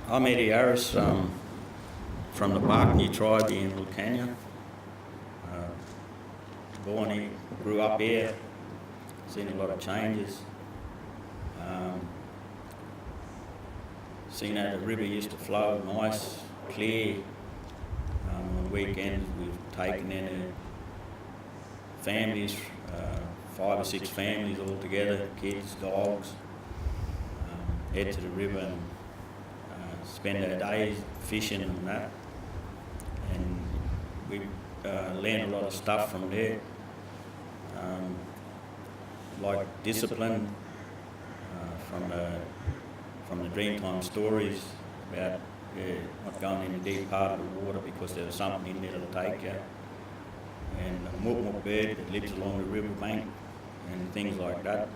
I'm Eddy Harris from the Wilcannia tribe here in Wilcannia. Born here, grew up here, seen a lot of changes. Seen how the river used to flow nice, clear. On weekends we've taken in families, 5 or 6 families all together, kids, dogs, head to the river and spend our days fishing and that. And we learned a lot of stuff from there, like discipline, from the Dreamtime stories about not going in the deep part of the water because there was something in there that'll take you, and a muk bird that lives along the river bank and things like that.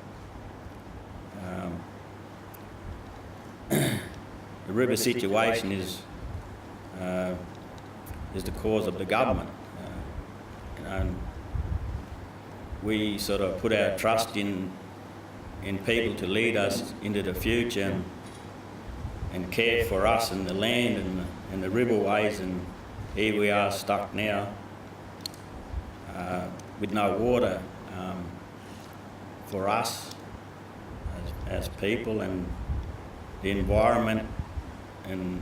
The river situation is the cause of the government. And we sort of put our trust in people to lead us into the future and care for us and the land and the riverways, and here we are stuck now with no water for us as people, and the environment and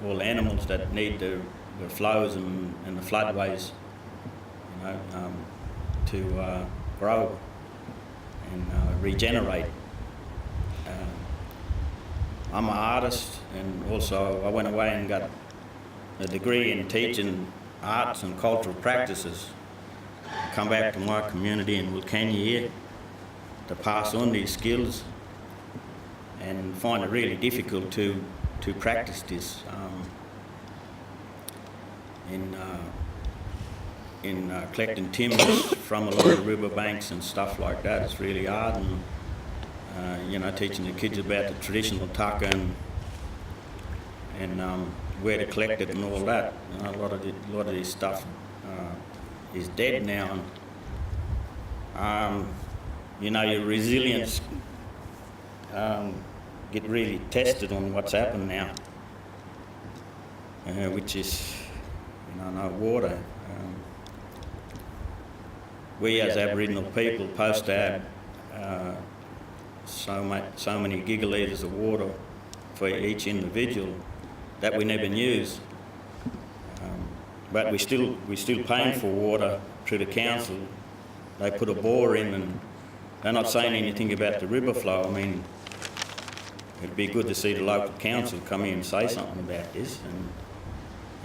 all animals that need the flows and the floodways, to grow and regenerate. I'm an artist, and also I went away and got a degree in teaching arts and cultural practices. I come back to my community in Wilcannia here to pass on these skills, and find it really difficult to practice this in collecting timbers from a lot of riverbanks and stuff like that. It's really hard, and teaching the kids about the traditional tucker and where to collect it and all that. A lot of this stuff is dead now, and your resilience get really tested on what's happened now, which is no water. We as Aboriginal people post to have so many gigalitres of water for each individual that we never use, but we still paying for water through the council. They put a bore in, and they're not saying anything about the river flow. I mean, it'd be good to see the local council come in and say something about this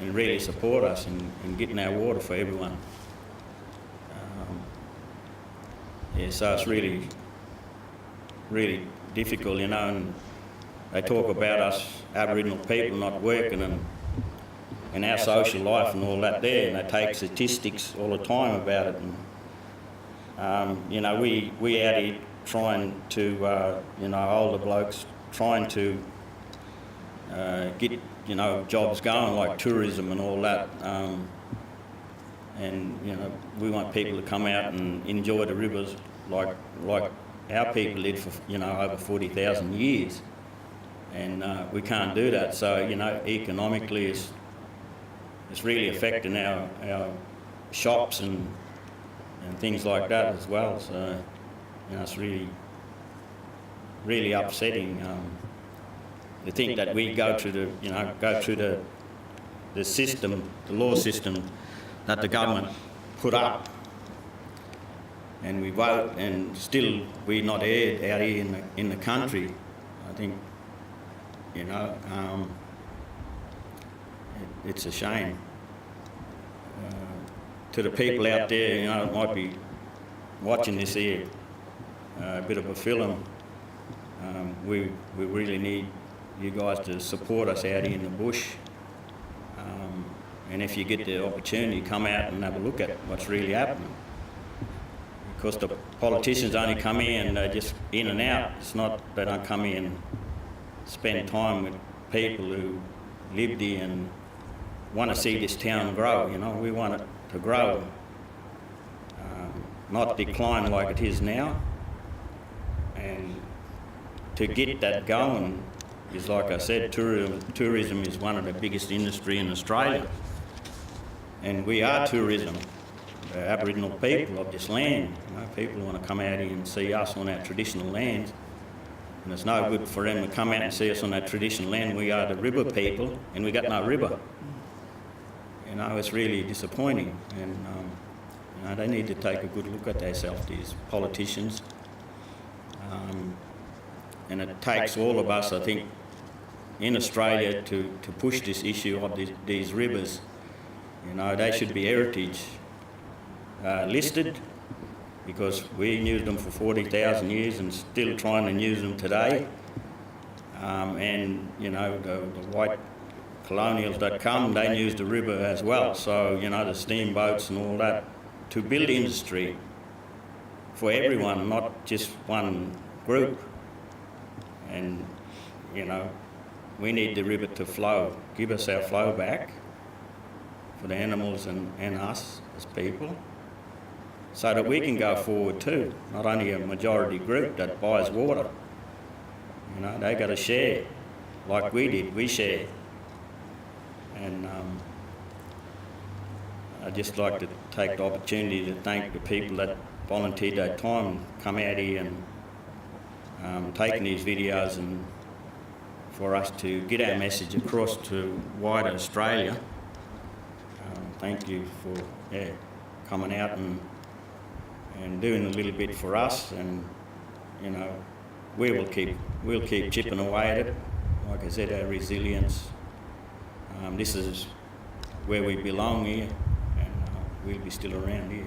and really support us in getting our water for everyone. So it's really difficult, and they talk about us Aboriginal people not working and our social life and all that there, and they take statistics all the time about it. And we out here trying to, older blokes trying to get jobs going, like tourism and all that. And we want people to come out and enjoy the rivers like our people did for over 40,000 years, and we can't do that. So economically it's really affecting our shops and things like that as well. So it's really upsetting to think that we go through the system, the law system that the government put up, and we vote, and still we're not heard out here in the country. I think it's a shame. To the people out there, that might be watching this here, a bit of a film. We really need you guys to support us out here in the bush. And if you get the opportunity, come out and have a look at what's really happening. Because the politicians only come in and they're just in and out. It's not, they don't come in and spend time with people who lived here and want to see this town grow. We want it to grow, not decline like it is now. And to get that going, is, like I said, tourism is one of the biggest industry in Australia. And we are tourism, the Aboriginal people of this land. You know, people want to come out here and see us on our traditional lands. And it's no good for them to come out and see us on our traditional land. We are the river people, and we got no river. You know, it's really disappointing. And you know, they need to take a good look at themselves, these politicians. And it takes all of us, I think, in Australia to push this issue of these rivers. You know, they should be heritage listed, because we used them for 40,000 years and still trying to use them today. And, you know, the white colonials that come, they used the river as well. So, you know, the steamboats and all that, to build industry for everyone, not just one group. And, you know, we need the river to flow, give us our flow back for the animals and us as people, so that we can go forward too, not only a majority group that buys water. You know, they got to share, like we did, we share. And I'd just like to take the opportunity to thank the people that volunteered their time, come out here and taking these videos, and for us to get our message across to wider Australia. Thank you for coming out and doing a little bit for us, and you know, we'll keep chipping away at it. Like I said, our resilience. This is where we belong here, and we'll be still around here.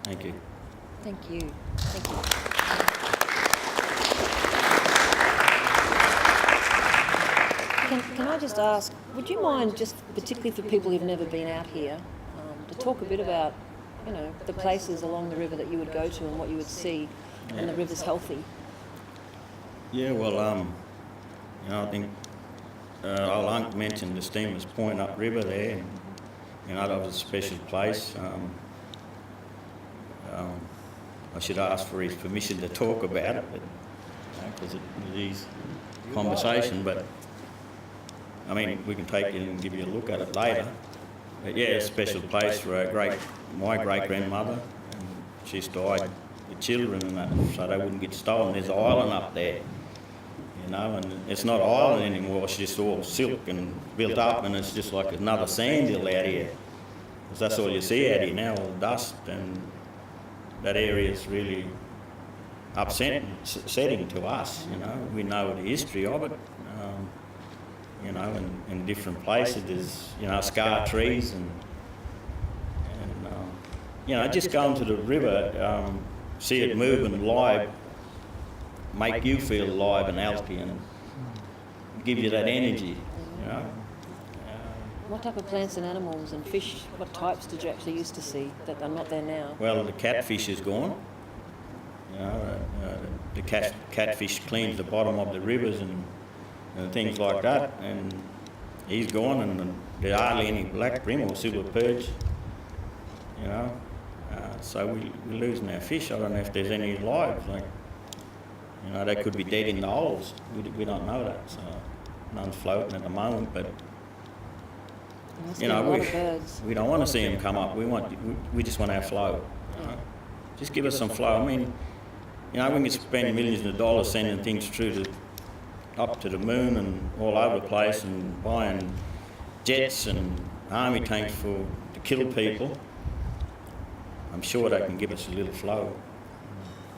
Thank you. Thank you. Thank you. Can I just ask, would you mind, just particularly for people who've never been out here, to talk a bit about, you know, the places along the river that you would go to and what you would see, and the river's healthy? Yeah, well, you know, I think old Unc mentioned the Steamers Point upriver there, and you know, that was a special place. I should ask for his permission to talk about it, because it is conversation. But I mean, we can take it and give you a look at it later. But yeah, it's a special place for my great-grandmother, and she's died with children and that, so they wouldn't get stolen. There's an island up there, you know, and it's not an island anymore, it's just all silk and built up, and it's just like another sand hill out here. Because that's all you see out here now, all dust, and that area is really upsetting to us, you know. We know the history of it. You know, in different places there's, you know, scar trees and you know, just going to the river, see it moving live, make you feel alive and healthy and give you that energy, you know. What type of plants and animals and fish, what types did you actually used to see that are not there now? Well, the catfish is gone. You know, the catfish cleans the bottom of the rivers and things like that, and he's gone, and there are hardly any black bream or silver perch, you know. So we're losing our fish. I don't know if there's any live, like, you know, they could be dead in the holes. We don't know that, so none's floating at the moment, but you know, we don't want to see them come up. We just want our flow. You know? Just give us some flow. I mean, you know, we can spend millions of dollars sending things up to the moon and all over the place, and buying jets and army tanks to kill people. I'm sure they can give us a little flow.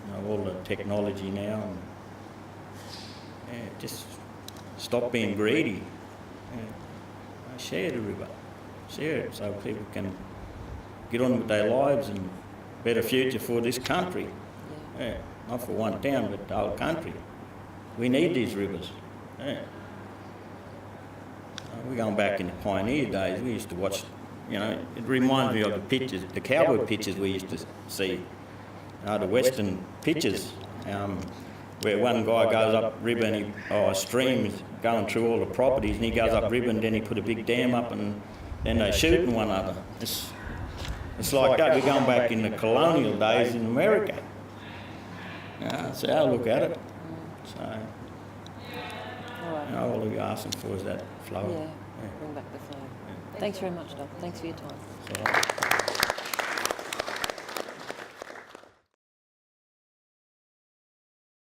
You know, all the technology now, and just stop being greedy. Share the river, share it so people can get on with their lives and better future for this country. Yeah, not for one town, but the whole country. We need these rivers. Yeah. We're going back in the pioneer days. We used to watch, you know, it reminds me of the pictures, the cowboy pictures we used to see, the western pictures, where one guy goes up river and a stream is going through all the properties, and he goes up river and then he put a big dam up and then they're shooting one another. It's like that. We're going back in the colonial days in America. That's how I look at it. So, No, all you're asking for is that flow. Yeah, bring back the flow. Yeah. Thanks very much, Doc. Thanks for your time. So,